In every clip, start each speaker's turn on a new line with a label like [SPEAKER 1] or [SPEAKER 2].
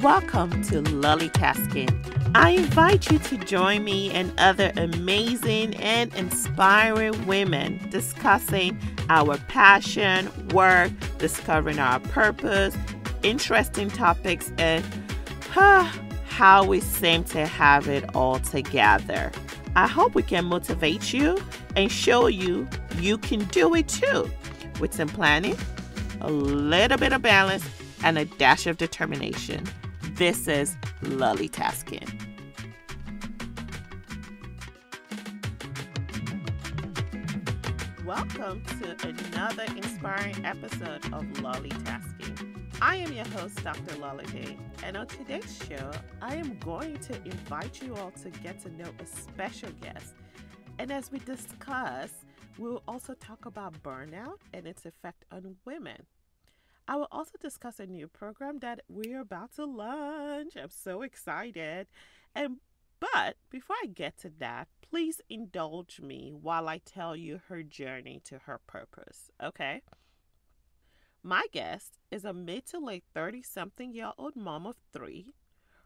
[SPEAKER 1] Welcome to LollieTasking. I invite you to join me and other amazing and inspiring women discussing our passion, work, discovering our purpose, interesting topics, and how we seem to have it all together. I hope we can motivate you and show you you can do it too, with some planning, a little bit of balance, and a dash of determination. This is LollieTasking. Welcome to another inspiring episode of LollieTasking. I am your host, Dr. Lola, and on today's show, I am going to invite you all to get to know a special guest. And as we discuss, we'll also talk about burnout and its effect on women. I will also discuss a new program that we're about to launch. I'm so excited. But before I get to that, please indulge me while I tell you her journey to her purpose, okay? My guest is a mid to late 30-something-year-old mom of 3.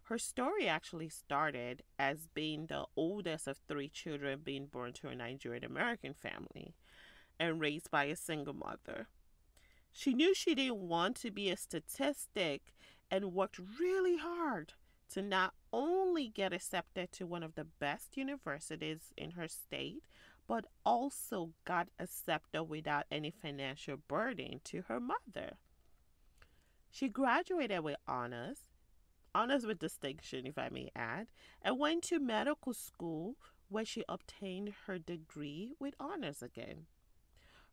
[SPEAKER 1] Her story actually started as being the oldest of 3 children being born to a Nigerian American family and raised by a single mother. She knew she didn't want to be a statistic and worked really hard to not only get accepted to one of the best universities in her state, but also got accepted without any financial burden to her mother. She graduated with honors with distinction, if I may add, and went to medical school where she obtained her degree with honors again.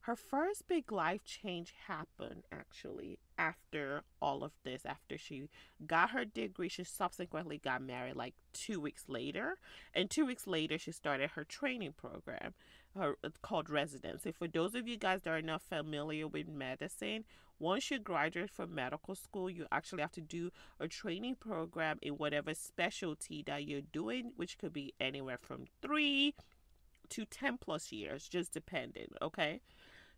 [SPEAKER 1] Her first big life change happened actually after all of this. After she got her degree, she subsequently got married like 2 weeks later. And 2 weeks later, she started her training program called residency. For those of you guys that are not familiar with medicine, once you graduate from medical school, you actually have to do a training program in whatever specialty that you're doing, which could be anywhere from 3 to 10 plus years, just depending, okay?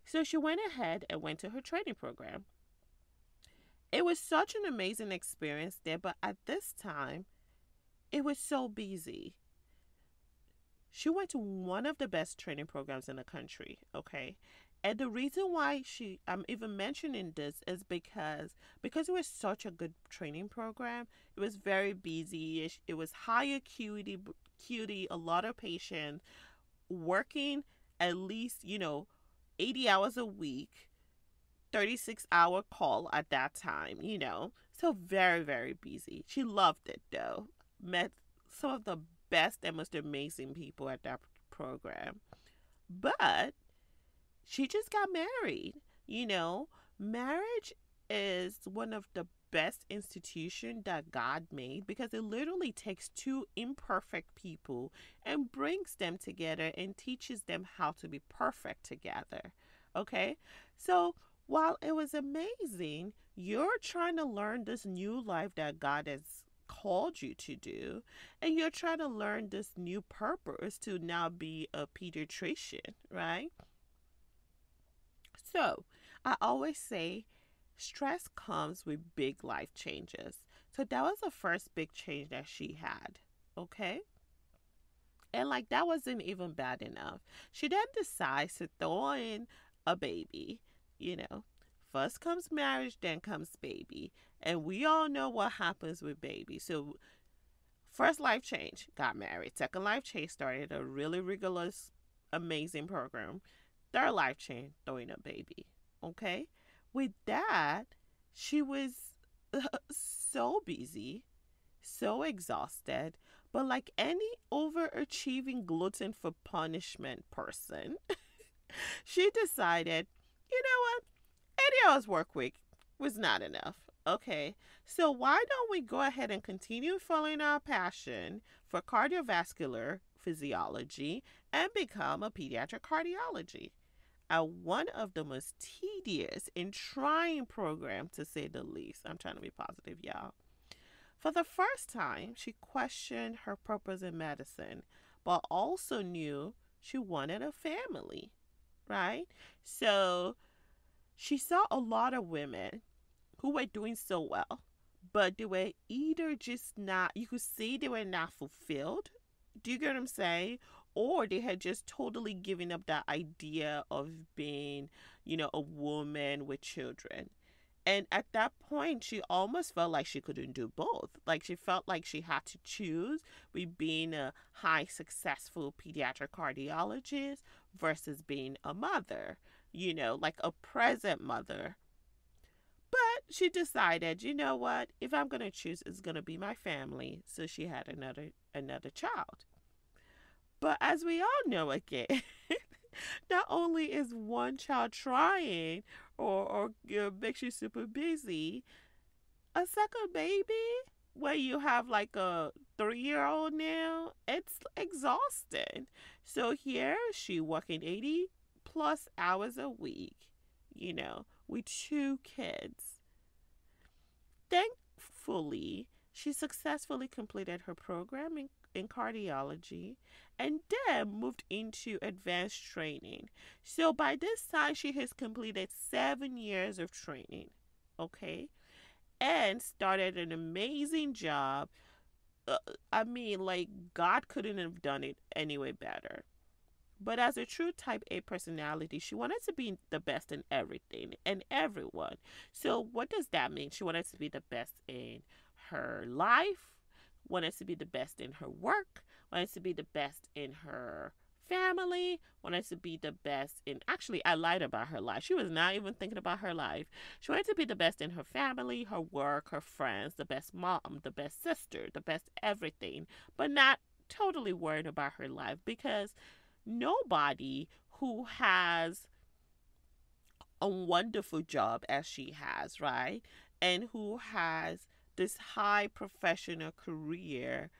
[SPEAKER 1] So she went ahead and went to her training program. It was such an amazing experience there, but at this time, it was so busy. She went to one of the best training programs in the country, okay? And the reason why I'm even mentioning this is because it was such a good training program. It was very busy. It was high acuity, a lot of patients working at least, 80 hours a week, 36-hour call at that time, So very, very busy. She loved it though. Met some of the best and most amazing people at that program. But she just got married. Marriage is one of the best institution that God made because it literally takes 2 imperfect people and brings them together and teaches them how to be perfect together. Okay? So while it was amazing, you're trying to learn this new life that God has called you to do, and you're trying to learn this new purpose to now be a pediatrician, right? So I always say stress comes with big life changes. So that was the first big change that she had, okay? And that wasn't even bad enough. She then decides to throw in a baby, First comes marriage, then comes baby. And we all know what happens with baby. So first life change, got married. Second life change, started a really rigorous, amazing program. Third life change, throwing a baby, okay? With that, she was so busy, so exhausted, but like any overachieving glutton for punishment person, she decided, you know what, 80 hours work week was not enough, okay? So why don't we go ahead and continue following our passion for cardiovascular physiology and become a pediatric cardiology? One of the most tedious and trying programs, to say the least. I'm trying to be positive, y'all. For the first time, she questioned her purpose in medicine, but also knew she wanted a family, right? So she saw a lot of women who were doing so well, but they were either just not, you could see they were not fulfilled. Do you get what I'm saying? Or they had just totally given up that idea of being, a woman with children. And at that point, she almost felt like she couldn't do both. Like she felt like she had to choose with being a high successful pediatric cardiologist versus being a mother, like a present mother. But she decided, you know what? If I'm going to choose, it's going to be my family. So she had another child. But as we all know again, not only is one child trying or makes you super busy, a second baby where you have like a 3-year-old now, it's exhausting. So here she working 80 plus hours a week, with 2 kids. Thankfully, she successfully completed her program in cardiology and then moved into advanced training. So by this time, she has completed 7 years of training, okay, and started an amazing job. Like, God couldn't have done it anyway better. But as a true type A personality, she wanted to be the best in everything and everyone. So what does that mean? She wanted to be the best in her life, wanted to be the best in her work, wanted to be the best in her family, wanted to be the best in, actually, I lied about her life. She was not even thinking about her life. She wanted to be the best in her family, her work, her friends, the best mom, the best sister, the best everything, but not totally worried about her life, because nobody who has a wonderful job as she has, right? And who has this high professional career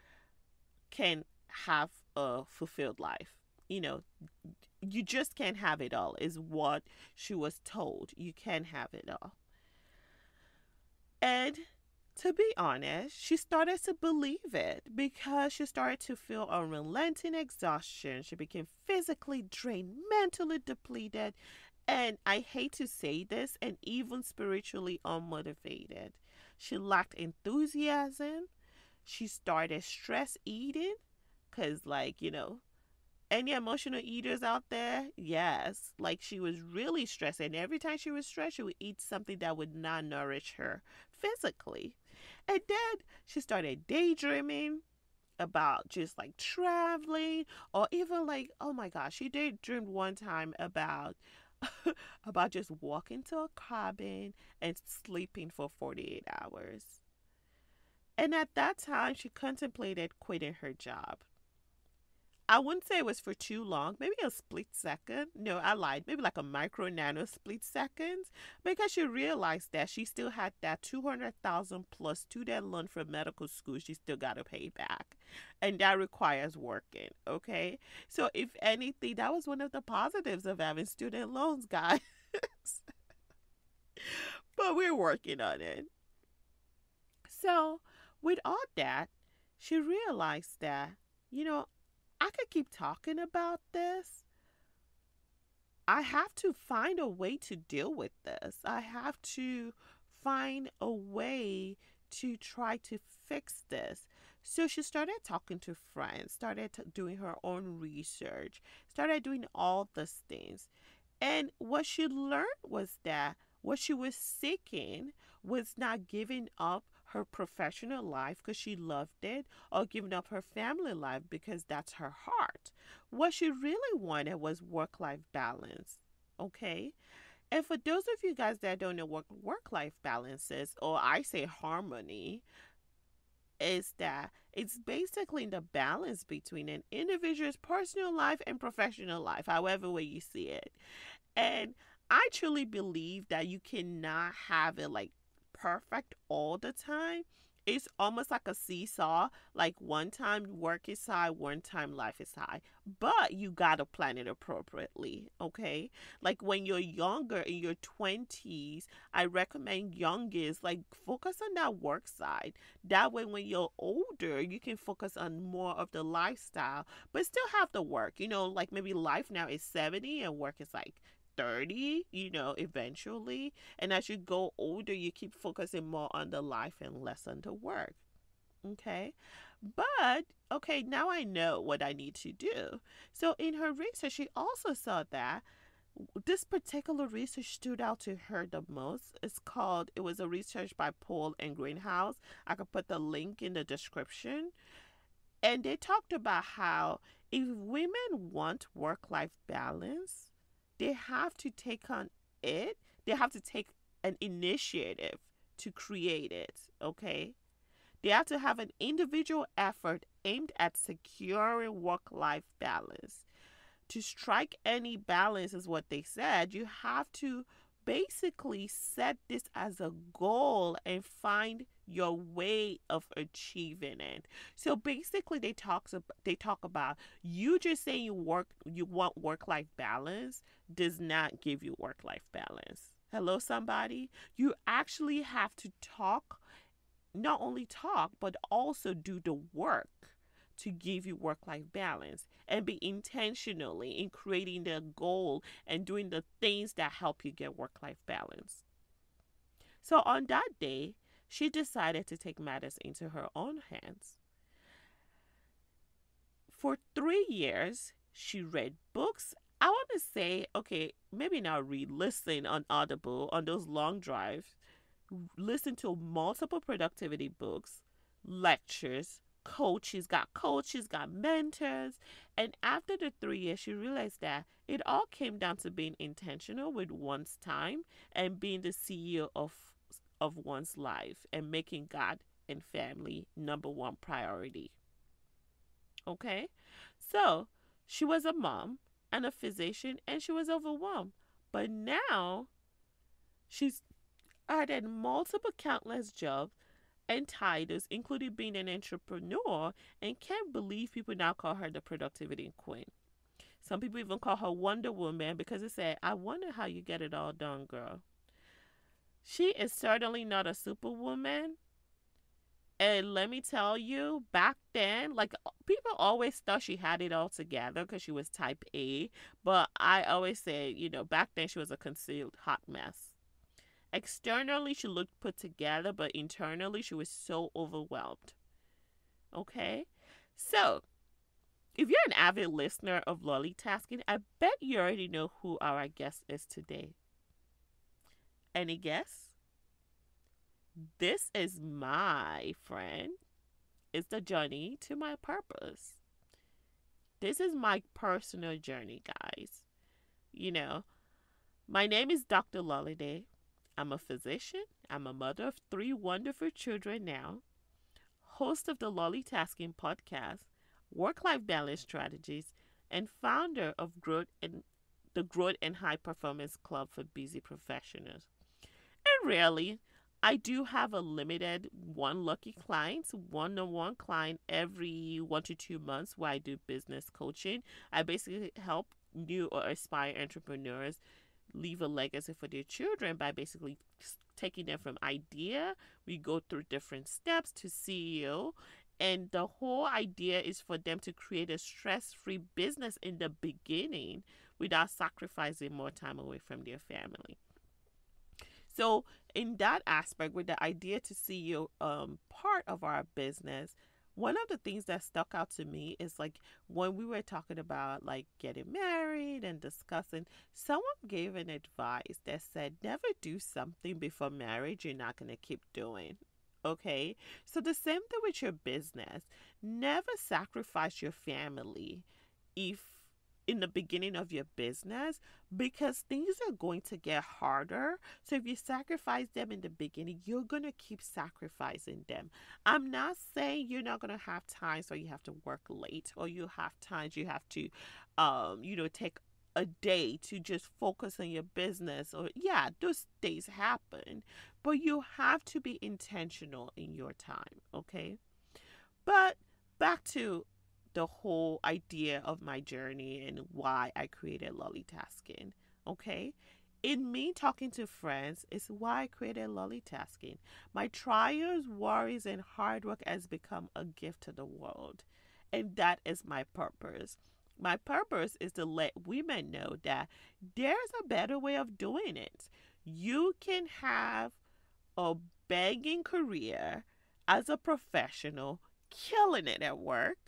[SPEAKER 1] can have a fulfilled life. You just can't have it all, is what she was told. You can't have it all. And to be honest, she started to believe it because she started to feel unrelenting exhaustion. She became physically drained, mentally depleted, and I hate to say this, and even spiritually unmotivated. She lacked enthusiasm. She started stress eating because, any emotional eaters out there? Yes. Like, she was really stressed, and every time she was stressed, she would eat something that would not nourish her physically. And then she started daydreaming about just like traveling, or even like, oh my gosh, she daydreamed one time about about just walking to a cabin and sleeping for 48 hours. And at that time, she contemplated quitting her job. I wouldn't say it was for too long, maybe a split second. No, I lied. Maybe like a micro nano split seconds, because she realized that she still had that 200,000 plus student loan for medical school she still got to pay back. And that requires working, okay? So if anything, that was one of the positives of having student loans, guys. But we're working on it. So with all that, she realized that, I could keep talking about this. I have to find a way to deal with this. I have to find a way to try to fix this. So she started talking to friends, started doing her own research, started doing all these things. And what she learned was that what she was seeking was not giving up her professional life because she loved it, or giving up her family life because that's her heart. What she really wanted was work-life balance, okay? And for those of you guys that don't know what work-life balance is, or I say harmony, is that it's basically the balance between an individual's personal life and professional life, however way you see it. And I truly believe that you cannot have it like perfect all the time. It's almost like a seesaw. Like one time work is high, one time life is high. But you gotta plan it appropriately, okay? Like when you're younger, in your 20s, I recommend youngest, like focus on that work side. That way when you're older, you can focus on more of the lifestyle, but still have the work. Like maybe life now is 70 and work is like 30, eventually. And as you go older, you keep focusing more on the life and less on the work. Okay. But, okay, now I know what I need to do. So in her research, she also saw that this particular research stood out to her the most. It was a research by Paul and Greenhouse. I could put the link in the description. And they talked about how if women want work life balance, they have to take on it, they have to take an initiative to create it, okay? They have to have an individual effort aimed at securing work life balance. To strike any balance, is what they said, you have to basically set this as a goal and find your way of achieving it. So basically they talk about you just saying you want work life balance does not give you work life balance. Hello somebody, you actually have to not only talk but also do the work to give you work life balance and be intentionally in creating the goal and doing the things that help you get work life balance. So on that day, she decided to take matters into her own hands. For 3 years, she read books. I want to say, okay, maybe not read, listen on Audible on those long drives, listen to multiple productivity books, lectures, coaches, got mentors. And after the 3 years, she realized that it all came down to being intentional with one's time and being the CEO of one's life and making God and family number one priority. Okay? So she was a mom and a physician and she was overwhelmed. But now she's added multiple countless jobs and titles, including being an entrepreneur, and can't believe people now call her the productivity queen. Some people even call her Wonder Woman because they say, I wonder how you get it all done, girl. She is certainly not a superwoman. And let me tell you, back then, like people always thought she had it all together because she was type A. But I always say, back then she was a concealed hot mess. Externally, she looked put together, but internally, she was so overwhelmed. Okay? So, if you're an avid listener of LollieTasking, I bet you already know who our guest is today. Any guess? This is my friend. It's the journey to my purpose. This is my personal journey, guys. My name is Dr. Lola. I'm a physician. I'm a mother of 3 wonderful children now, host of the LollieTasking podcast, work-life balance strategist, and founder of the Growth and High Performance Club for busy professionals. And really, I do have a limited one lucky client, one-on-one client every 1 to 2 months where I do business coaching. I basically help new or aspiring entrepreneurs leave a legacy for their children by basically taking them from idea. We go through different steps to CEO, and the whole idea is for them to create a stress-free business in the beginning without sacrificing more time away from their family. So in that aspect, with the idea to CEO part of our business, one of the things that stuck out to me is like when we were talking about like getting married and discussing, someone gave an advice that said never do something before marriage you're not going to keep doing. Okay, so the same thing with your business. Never sacrifice your family if in the beginning of your business, because things are going to get harder. So if you sacrifice them in the beginning, you're going to keep sacrificing them. I'm not saying you're not going to have times where you have to work late, or you have times you have to take a day to just focus on your business, or yeah, those days happen, but you have to be intentional in your time. Okay, but back to the whole idea of my journey and why I created LollieTasking. Okay, in me talking to friends is why I created LollieTasking. My trials, worries, and hard work has become a gift to the world, and that is my purpose. My purpose is to let women know that there's a better way of doing it. You can have a begging career as a professional, killing it at work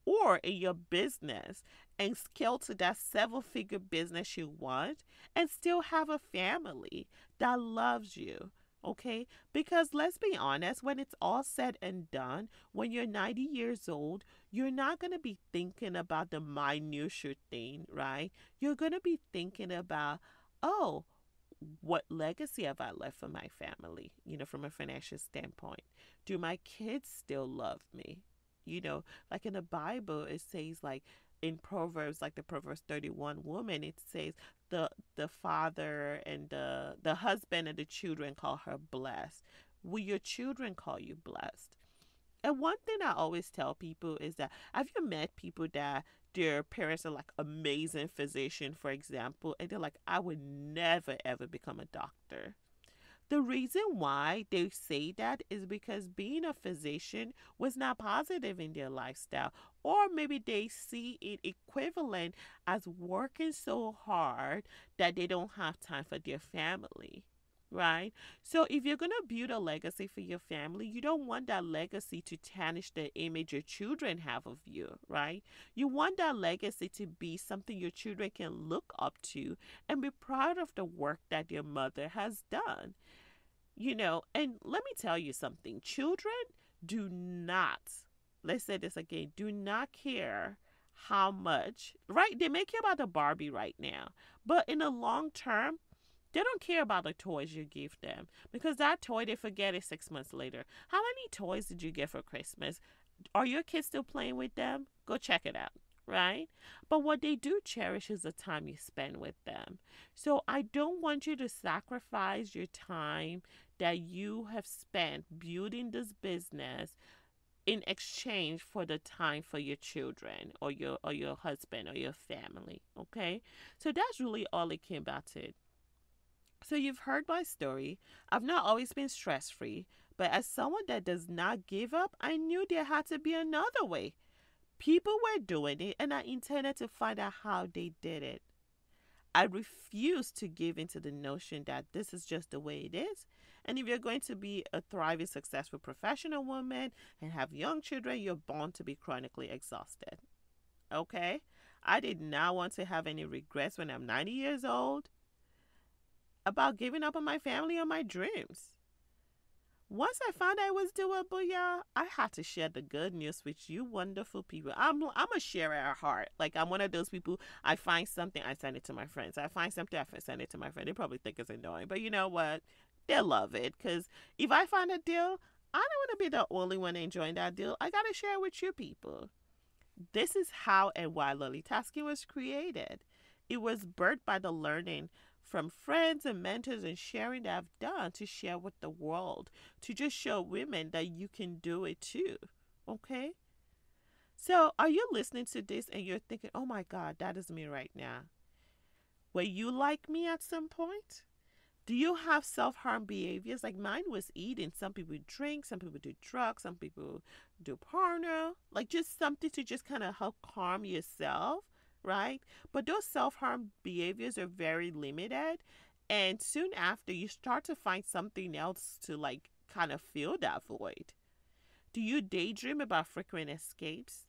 [SPEAKER 1] or in your business, and scale to that seven-figure business you want and still have a family that loves you. Okay? Because let's be honest, when it's all said and done, when you're 90 years old, you're not going to be thinking about the minutiae thing, right? You're going to be thinking about, oh, what legacy have I left for my family, from a financial standpoint? Do my kids still love me? Like in the Bible, it says, like in Proverbs, like the Proverbs 31 woman, it says the father and the husband and the children call her blessed. Will your children call you blessed? And one thing I always tell people is that, have you met people that their parents are like amazing physician, for example, and they're like, I would never ever become a doctor. The reason why they say that is because being a physician was not positive in their lifestyle, or maybe they see it equivalent as working so hard that they don't have time for their family. Right? So, if you're going to build a legacy for your family, you don't want that legacy to tarnish the image your children have of you, right? You want that legacy to be something your children can look up to and be proud of the work that your mother has done. And let me tell you something. Children do not, let's say this again, do not care how much, right? They may care about the Barbie right now, but in the long term, they don't care about the toys you give them, because that toy, they forget it 6 months later. How many toys did you get for Christmas? Are your kids still playing with them? Go check it out, right? But what they do cherish is the time you spend with them. So I don't want you to sacrifice your time that you have spent building this business in exchange for the time for your children or your husband or your family, okay? So that's really all it came back to. So you've heard my story. I've not always been stress-free, but as someone that does not give up, I knew there had to be another way. People were doing it, and I intended to find out how they did it. I refuse to give into the notion that this is just the way it is. And if you're going to be a thriving, successful professional woman and have young children, you're bound to be chronically exhausted. Okay? I did not want to have any regrets when I'm 90 years old about giving up on my family or my dreams. Once I found out it was doable, y'all, I had to share the good news with you wonderful people. I'm a sharer at heart. Like, I'm one of those people, I find something, I send it to my friends. I find something, I send it to my friend. They probably think it's annoying, but you know what? They'll love it, because if I find a deal, I don't want to be the only one enjoying that deal. I got to share with you people. This is how and why LollieTasking was created. It was birthed by the learning from friends and mentors and sharing that I've done to share with the world, to just show women that you can do it too. Okay? So, are you listening to this and you're thinking, oh my God, that is me right now? Were you like me at some point? Do you have self-harm behaviors? Like mine was eating. Some people drink, some people do drugs, some people do porno. Like just something to just kind of help calm yourself, right? But those self-harm behaviors are very limited. And soon after, you start to find something else to like kind of fill that void. Do you daydream about frequent escapes,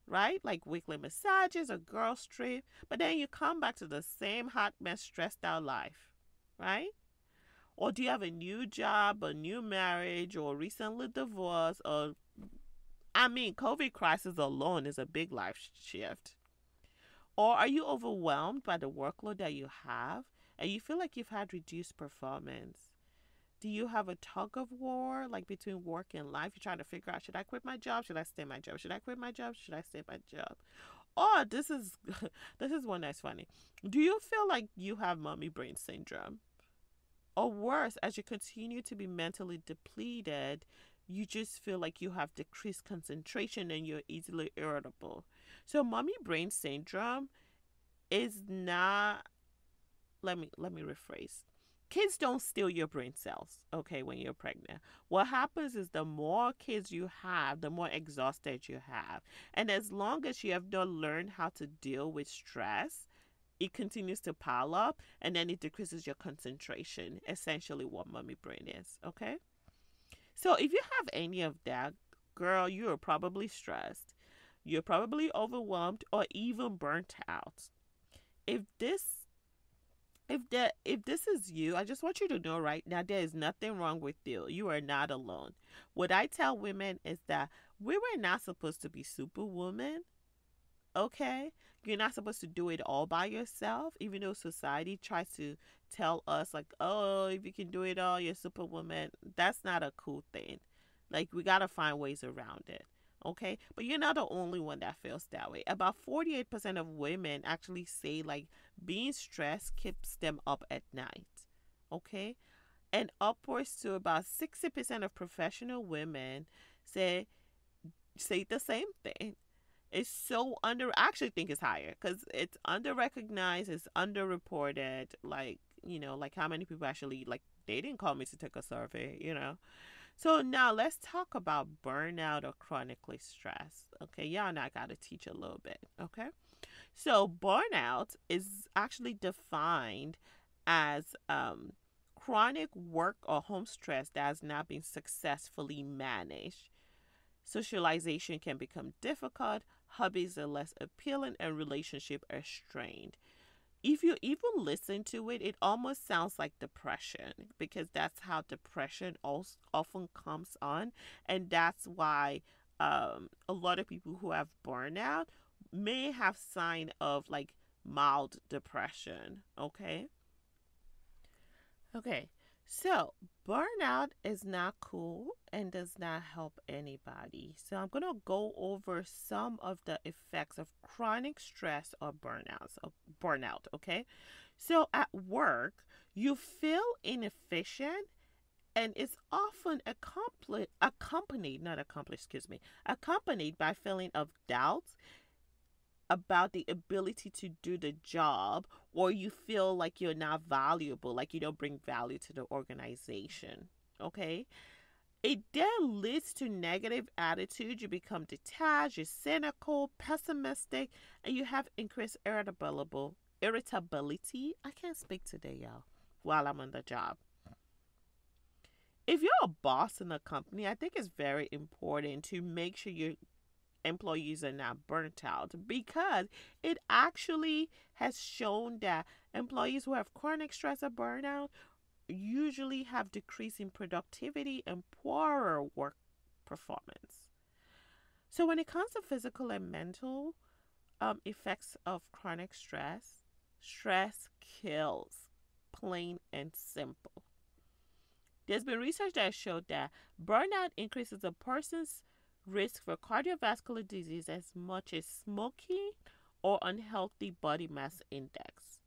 [SPEAKER 1] right? Like weekly massages or girls trip, but then you come back to the same hot mess, stressed out life, right? Or do you have a new job, a new marriage, or recently divorced? COVID crisis alone is a big life shift. Or are you overwhelmed by the workload that you have and you feel like you've had reduced performance? Do you have a tug of war, like between work and life? You're trying to figure out, should I quit my job? Should I stay in my job? Should I quit my job? Should I stay in my job? Or this is this is one that's funny. Do you feel like you have mommy brain syndrome? Or worse, as you continue to be mentally depleted, you just feel like you have decreased concentration and you're easily irritable. So mommy brain syndrome is not, let me rephrase. kids don't steal your brain cells, okay, when you're pregnant. What happens is the more kids you have, the more exhausted you have. And as long as you have not learned how to deal with stress, it continues to pile up and then it decreases your concentration, essentially what mommy brain is, okay? So if you have any of that, girl, you are probably stressed. You're probably overwhelmed or even burnt out. If this if this is you, I just want you to know right now there is nothing wrong with you. You are not alone. What I tell women is that we were not supposed to be superwoman, okay? You're not supposed to do it all by yourself, even though society tries to tell us, like, oh, if you can do it all, you're superwoman. That's not a cool thing. Like, we got to find ways around it, okay? But you're not the only one that feels that way. About 48% of women actually say, like, being stressed keeps them up at night, okay? And upwards to about 60% of professional women say the same thing. It's so I actually think it's higher because it's under recognized, it's underreported. Like, like how many people actually, like, they didn't call me to take a survey. So now let's talk about burnout or chronically stressed. Okay, y'all and I got to teach a little bit. Okay, so burnout is actually defined as chronic work or home stress that has not been successfully managed. Socialization can become difficult, hobbies are less appealing, and relationships are strained. If you even listen to it, it almost sounds like depression because that's how depression also often comes on. And that's why a lot of people who have burnout may have sign of like mild depression. Okay. Okay. So, burnout is not cool and does not help anybody. So, I'm going to go over some of the effects of chronic stress or burnout, okay? So, at work, you feel inefficient and it's often accompanied by feeling of doubt about the ability to do the job, or you feel like you're not valuable, like you don't bring value to the organization. Okay? It then leads to negative attitude. You become detached, you're cynical, pessimistic, and you have increased irritability. I can't speak today, y'all, while I'm on the job. If you're a boss in a company, I think it's very important to make sure your employees are not burnt out, because it actually has shown that employees who have chronic stress or burnout usually have decreasing productivity and poorer work performance. So when it comes to physical and mental effects of chronic stress, stress kills, plain and simple. There's been research that showed that burnout increases a person's risk for cardiovascular disease as much as smoking or unhealthy body mass index.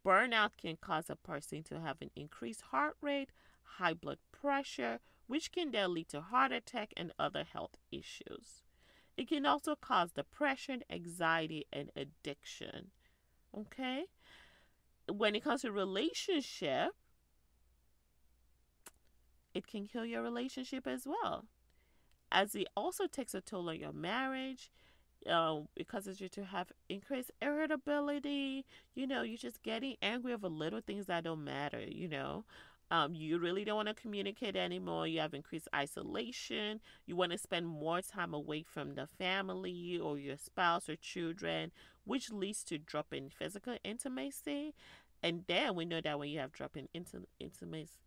[SPEAKER 1] Burnout can cause a person to have an increased heart rate, high blood pressure, which can then lead to heart attack and other health issues. It can also cause depression, anxiety, and addiction. Okay? When it comes to relationship, it can kill your relationship as well, as it also takes a toll on your marriage. It causes you to have increased irritability. You're just getting angry over little things that don't matter. You really don't want to communicate anymore. You have increased isolation. You want to spend more time away from the family or your spouse or children, which leads to drop in physical intimacy. And then we know that when you have drop in intimacy,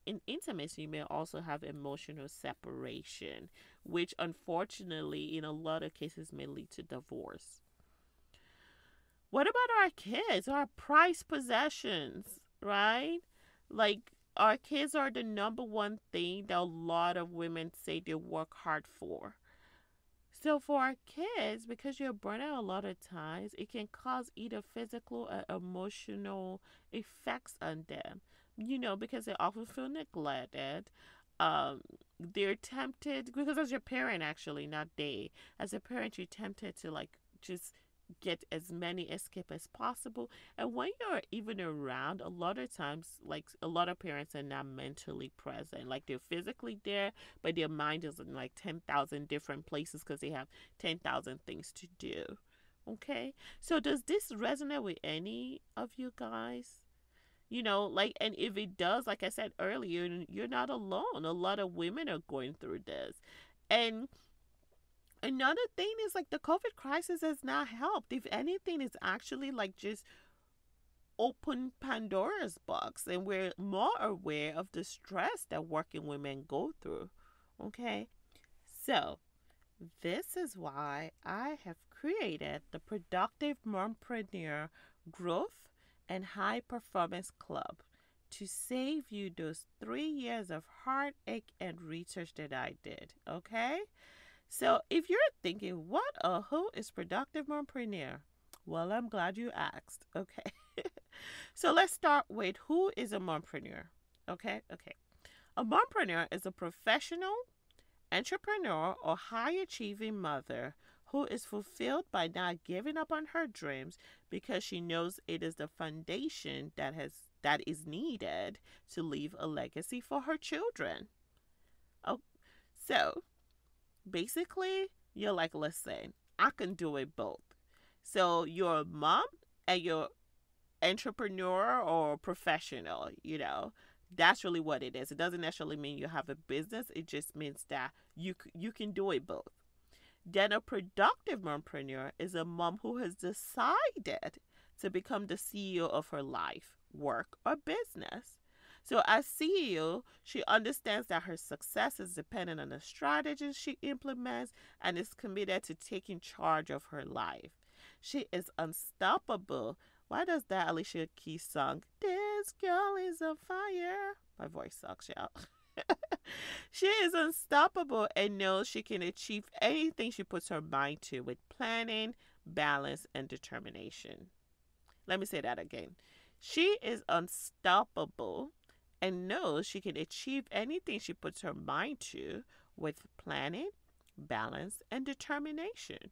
[SPEAKER 1] you may also have emotional separation, which unfortunately, in a lot of cases, may lead to divorce. What about our kids, our prized possessions, right? Like, our kids are the number one thing that a lot of women say they work hard for. So for our kids, because you're burnt out a lot of times, it can cause either physical or emotional effects on them. Because they often feel neglected. They're tempted, because as your parent, actually, not they, as a parent, you're tempted to like just get as many escape as possible. And when you're even around, a lot of times, like a lot of parents are not mentally present. Like they're physically there, but their mind is in like 10,000 different places because they have 10,000 things to do. Okay? So does this resonate with any of you guys? Like, and if it does, like I said earlier, you're not alone. A lot of women are going through this. And another thing is like the COVID crisis has not helped. If anything, it's actually like just open Pandora's box, and we're more aware of the stress that working women go through. Okay? So, this is why I have created the Productive Mompreneur Growth and High Performance Club to save you those 3 years of heartache and research that I did. Okay? So if you're thinking, what or who is Productive Mompreneur? Well, I'm glad you asked. Okay. So let's start with who is a mompreneur. Okay. A mompreneur is a professional, entrepreneur, or high achieving mother who is fulfilled by not giving up on her dreams because she knows it is the foundation that is needed to leave a legacy for her children. Oh, so basically, you're like, listen, I can do it both. So you're a mom and you're entrepreneur or professional, That's really what it is. It doesn't necessarily mean you have a business. It just means that you can do it both. Then a productive mompreneur is a mom who has decided to become the CEO of her life, work, or business. So as CEO, she understands that her success is dependent on the strategies she implements and is committed to taking charge of her life. She is unstoppable. Why does that Alicia Keys song, "This girl is on fire"? My voice sucks, y'all. She is unstoppable and knows she can achieve anything she puts her mind to with planning, balance, and determination. Let me say that again. She is unstoppable and knows she can achieve anything she puts her mind to with planning, balance, and determination.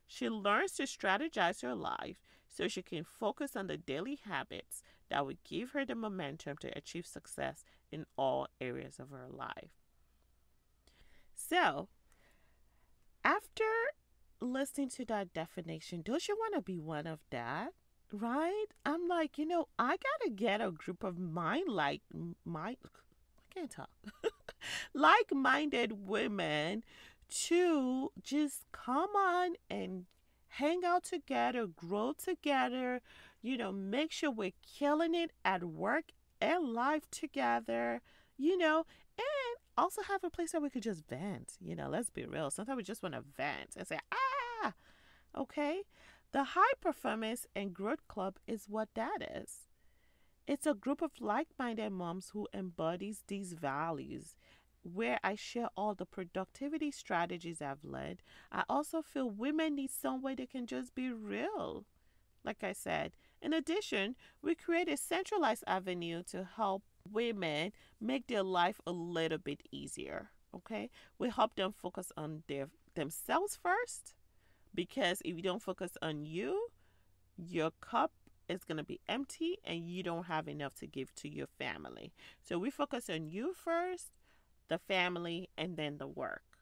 [SPEAKER 1] She learns to strategize her life so she can focus on the daily habits that will give her the momentum to achieve success in all areas of her life. So, after listening to that definition, don't you want to be one of that? Right? I'm like, I gotta get a group of I can't talk, like-minded women to just come on and hang out together, grow together, make sure we're killing it at work and life together, and also have a place where we could just vent. Let's be real. Sometimes we just want to vent and say, okay. The High Performance and Growth Club is what that is. It's a group of like-minded moms who embodies these values, where I share all the productivity strategies I've led. I also feel women need somewhere they can just be real. Like I said, in addition, we create a centralized avenue to help women make their life a little bit easier. Okay? We help them focus on themselves first, because if you don't focus on you, your cup is going to be empty and you don't have enough to give to your family. So we focus on you first, the family, and then the work.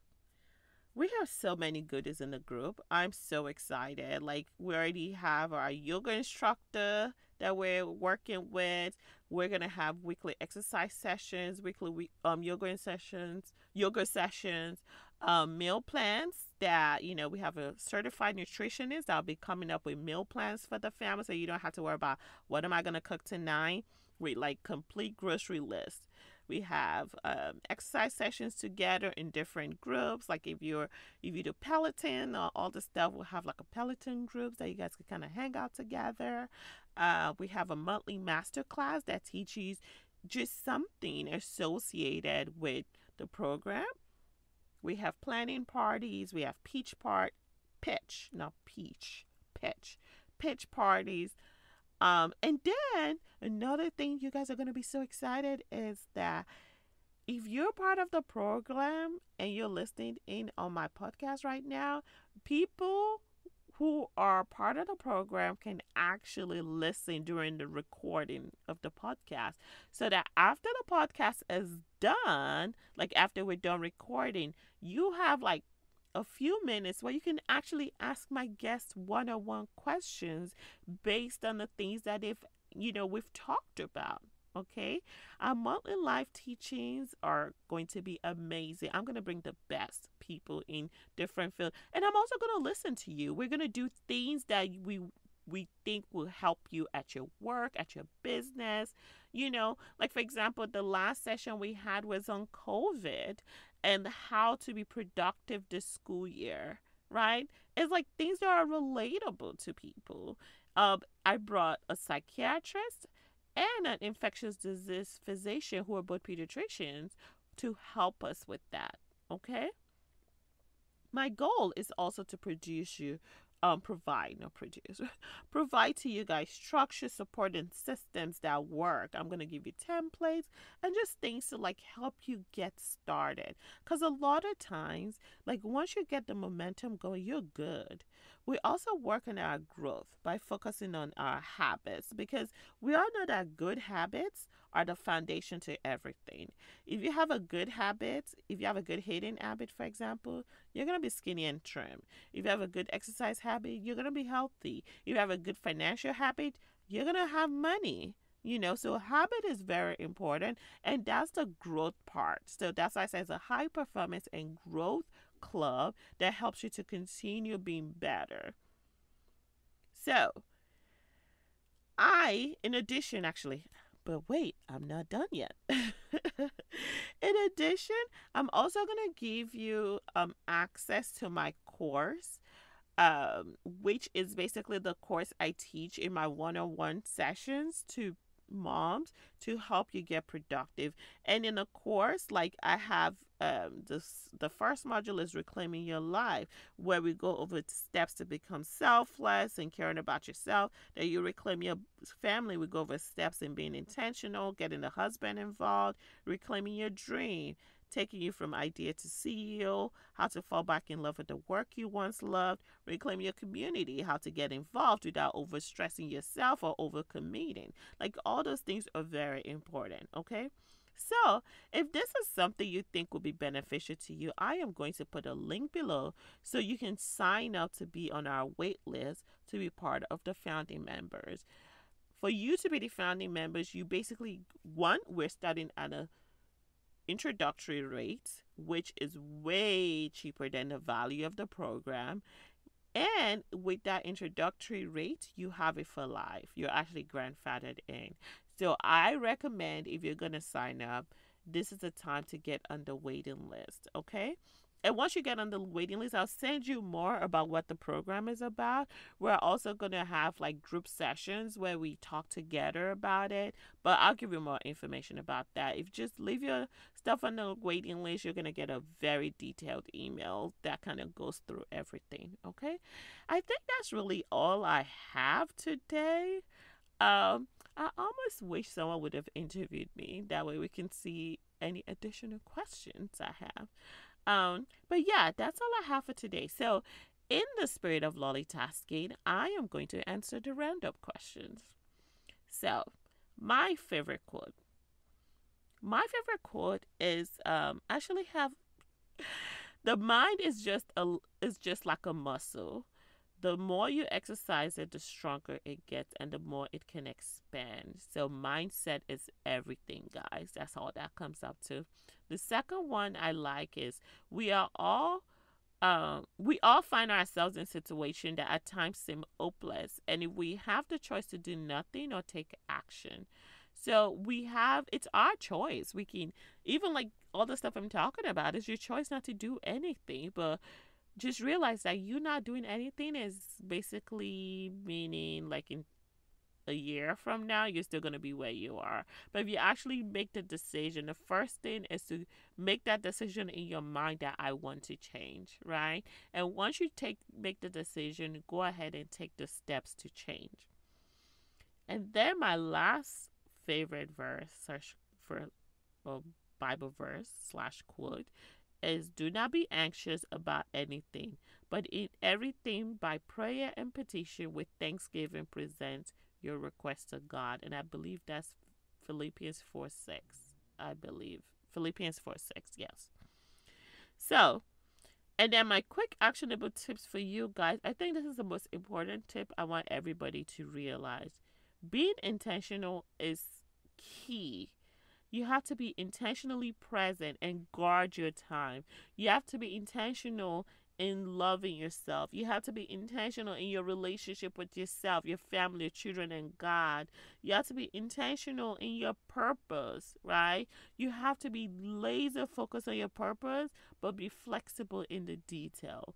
[SPEAKER 1] We have so many goodies in the group. I'm so excited. Like, we already have our yoga instructor that we're working with. We're going to have weekly exercise sessions, weekly yoga sessions, meal plans that, we have a certified nutritionist that'll be coming up with meal plans for the family, so you don't have to worry about what am I going to cook tonight, with like complete grocery list. We have exercise sessions together in different groups. Like if you do Peloton or all the stuff, we'll have like a Peloton group that you guys can kind of hang out together. We have a monthly master class that teaches just something associated with the program. We have planning parties. We have pitch parties. And then another thing you guys are going to be so excited is that if you're part of the program and you're listening in on my podcast right now, people who are part of the program can actually listen during the recording of the podcast, so that after the podcast is done, like after we're done recording, you have like a few minutes where you can actually ask my guests one-on-one questions based on the things that we've talked about. Okay, our monthly live teachings are going to be amazing. I'm going to bring the best people in different fields, and I'm also going to listen to you. We're going to do things that we think will help you at your work, at your business. Like for example, the last session we had was on COVID and how to be productive this school year, right? It's like things that are relatable to people. I brought a psychiatrist and an infectious disease physician who are both pediatricians to help us with that. Okay? My goal is also to provide to you guys structure, support, and systems that work. I'm going to give you templates and just things to like help you get started. Because a lot of times, like once you get the momentum going, you're good. We also work on our growth by focusing on our habits, because we all know that good habits are the foundation to everything. If you have a good habit, if you have a good eating habit, for example, you're going to be skinny and trim. If you have a good exercise habit, you're going to be healthy. If you have a good financial habit, you're going to have money. So habit is very important, and that's the growth part. So that's why I say it's a high performance and growth club that helps you to continue being better. So in addition, actually, but wait, I'm not done yet. In addition, I'm also going to give you access to my course, which is basically the course I teach in my one-on-one sessions to moms to help you get productive. And in the course, like I have the first module is reclaiming your life, where we go over steps to become selfless and caring about yourself. Then you reclaim your family, we go over steps in being intentional, getting the husband involved, reclaiming your dream, taking you from idea to CEO, how to fall back in love with the work you once loved, reclaim your community, how to get involved without overstressing yourself or overcommitting. Like all those things are very important, okay? So, if this is something you think will be beneficial to you, I am going to put a link below so you can sign up to be on our wait list to be part of the founding members. For you to be the founding members, you basically, we're starting at a introductory rate, which is way cheaper than the value of the program. And with that introductory rate, you have it for life. You're actually grandfathered in. So I recommend, if you're going to sign up, this is the time to get on the waiting list, okay? And once you get on the waiting list, I'll send you more about what the program is about. We're also going to have like group sessions where we talk together about it. But I'll give you more information about that. If you just leave your stuff on the waiting list, you're going to get a very detailed email that kind of goes through everything. Okay. I think that's really all I have today. I almost wish someone would have interviewed me. That way we can see any additional questions I have. But yeah, that's all I have for today. So, in the spirit of lollitasking, I am going to answer the roundup questions. So, my favorite quote. My favorite quote is actually have the mind is just like a muscle. The more you exercise it, the stronger it gets and the more it can expand. So mindset is everything, guys. That's all that comes up to. The second one I like is we all find ourselves in situations that at times seem hopeless. And if we have the choice to do nothing or take action, so it's our choice. We can, even like all the stuff I'm talking about, is your choice not to do anything, but just realize that you not doing anything is basically meaning like in a year from now, you're still going to be where you are. But if you actually make the decision, the first thing is to make that decision in your mind that I want to change, right? And once you make the decision, go ahead and take the steps to change. And then my last favorite verse, Bible verse / quote, is do not be anxious about anything, but in everything by prayer and petition with thanksgiving present your request to God. And I believe that's Philippians 4:6. I believe. Philippians 4:6, yes. So, and then my quick actionable tips for you guys. I think this is the most important tip I want everybody to realize. Being intentional is key. You have to be intentionally present and guard your time. You have to be intentional in loving yourself. You have to be intentional in your relationship with yourself, your family, your children, and God. You have to be intentional in your purpose, right? You have to be laser focused on your purpose, but be flexible in the detail.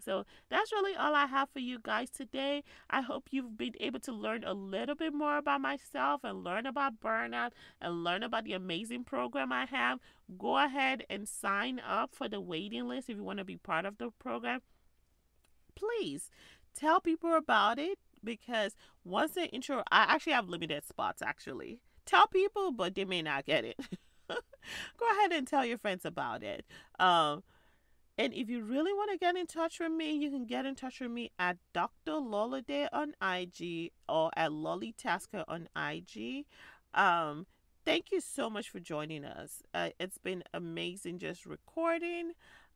[SPEAKER 1] So that's really all I have for you guys today. I hope you've been able to learn a little bit more about myself and learn about burnout and learn about the amazing program I have. Go ahead and sign up for the waiting list if you want to be part of the program. Please tell people about it, because once the intro, I actually have limited spots actually. Tell people, but they may not get it. Go ahead and tell your friends about it. And if you really want to get in touch with me, you can get in touch with me at Dr. Lola Day on IG or at LollieTasker on IG. Thank you so much for joining us. It's been amazing just recording.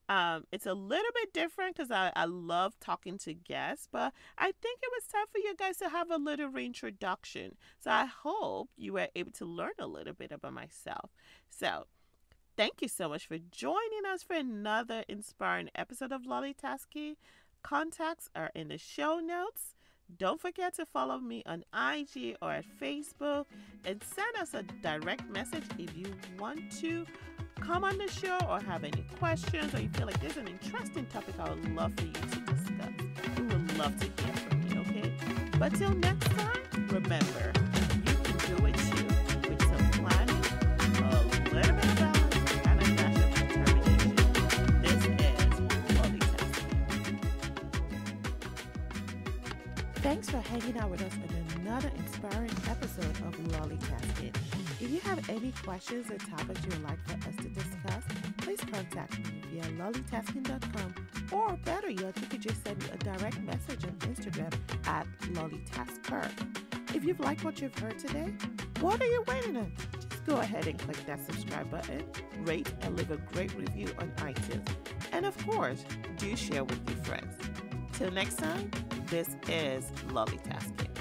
[SPEAKER 1] It's a little bit different because I love talking to guests, but I think it was time for you guys to have a little reintroduction. So I hope you were able to learn a little bit about myself. So thank you so much for joining us for another inspiring episode of LollieTasking. Contacts are in the show notes. Don't forget to follow me on IG or at Facebook, and send us a direct message if you want to come on the show or have any questions, or you feel like there's an interesting topic I would love for you to discuss. We would love to hear from you, okay? But till next time, remember, you can do it too with some planning, a little bit of balance, and a dash of determination. This is LollieTasking. Thanks for hanging out with us on another inspiring episode of LollieTasking. If you have any questions or topics you would like for us to discuss, please contact me via lollitasking.com, or better yet, you could just send me a direct message on Instagram at lollietaskers. If you've liked what you've heard today, what are you waiting on? Just go ahead and click that subscribe button, rate, and leave a great review on iTunes. And of course, do share with your friends. Till next time, this is LollieTasking.